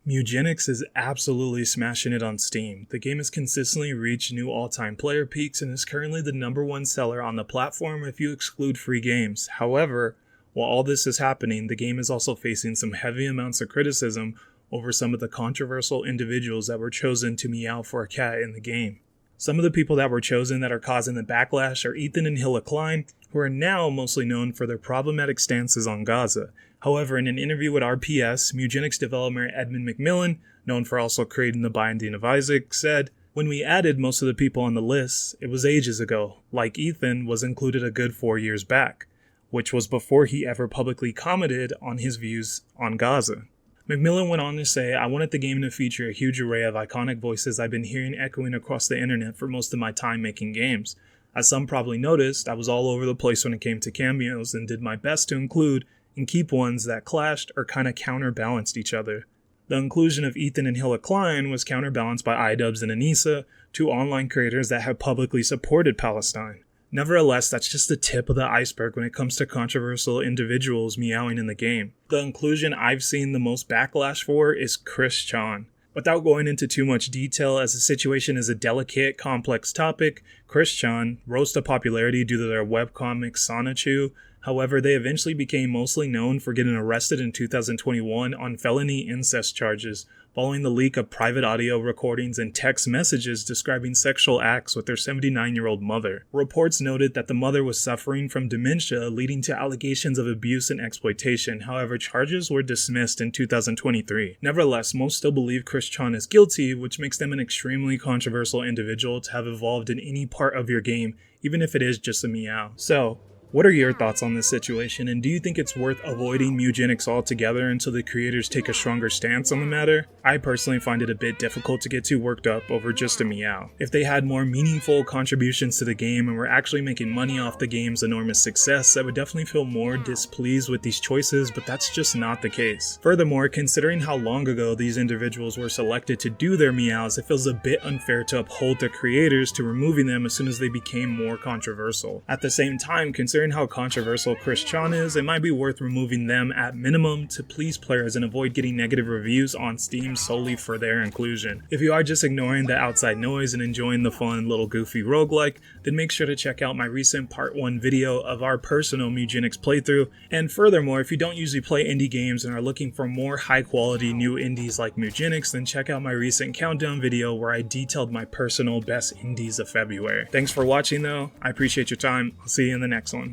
Mewgenics is absolutely smashing it on Steam. The game has consistently reached new all-time player peaks and is currently the #1 seller on the platform if you exclude free games. However, while all this is happening, the game is also facing some heavy amounts of criticism over some of the controversial individuals that were chosen to meow for a cat in the game. Some of the people that were chosen that are causing the backlash are Ethan and Hilla Klein, who are now mostly known for their problematic stances on Gaza. However, in an interview with RPS, Mewgenics developer Edmund McMillen, known for also creating The Binding of Isaac, said, "When we added most of the people on the list, it was ages ago. Like Ethan was included a good 4 years back, which was before he ever publicly commented on his views on Gaza." McMillen went on to say, "I wanted the game to feature a huge array of iconic voices I've been hearing echoing across the internet for most of my time making games. As some probably noticed, I was all over the place when it came to cameos and did my best to include and keep ones that clashed or kinda counterbalanced each other. The inclusion of Ethan and Hilla Klein was counterbalanced by iDubbbz and Anissa, two online creators that have publicly supported Palestine. Nevertheless, that's just the tip of the iceberg when it comes to controversial individuals meowing in the game. The inclusion I've seen the most backlash for is Chris Chan. Without going into too much detail, as the situation is a delicate, complex topic, Chris Chan rose to popularity due to their webcomic Sonichu. However, they eventually became mostly known for getting arrested in 2021 on felony incest charges, following the leak of private audio recordings and text messages describing sexual acts with their 79-year-old mother. Reports noted that the mother was suffering from dementia, leading to allegations of abuse and exploitation. However, charges were dismissed in 2023. Nevertheless, most still believe Chris Chan is guilty, which makes them an extremely controversial individual to have involved in any part of your game, even if it is just a meow. So, what are your thoughts on this situation, and do you think it's worth avoiding Mewgenics altogether until the creators take a stronger stance on the matter? I personally find it a bit difficult to get too worked up over just a meow. If they had more meaningful contributions to the game and were actually making money off the game's enormous success, I would definitely feel more displeased with these choices, but that's just not the case. Furthermore, considering how long ago these individuals were selected to do their meows, it feels a bit unfair to uphold the creators to removing them as soon as they became more controversial. At the same time, considering how controversial Chris Chan is, it might be worth removing them at minimum to please players and avoid getting negative reviews on Steam solely for their inclusion. If you are just ignoring the outside noise and enjoying the fun little goofy roguelike, then make sure to check out my recent part 1 video of our personal Mewgenics playthrough. And furthermore, if you don't usually play indie games and are looking for more high quality new indies like Mewgenics, then check out my recent countdown video where I detailed my personal best indies of February. Thanks for watching though, I appreciate your time, I'll see you in the next one.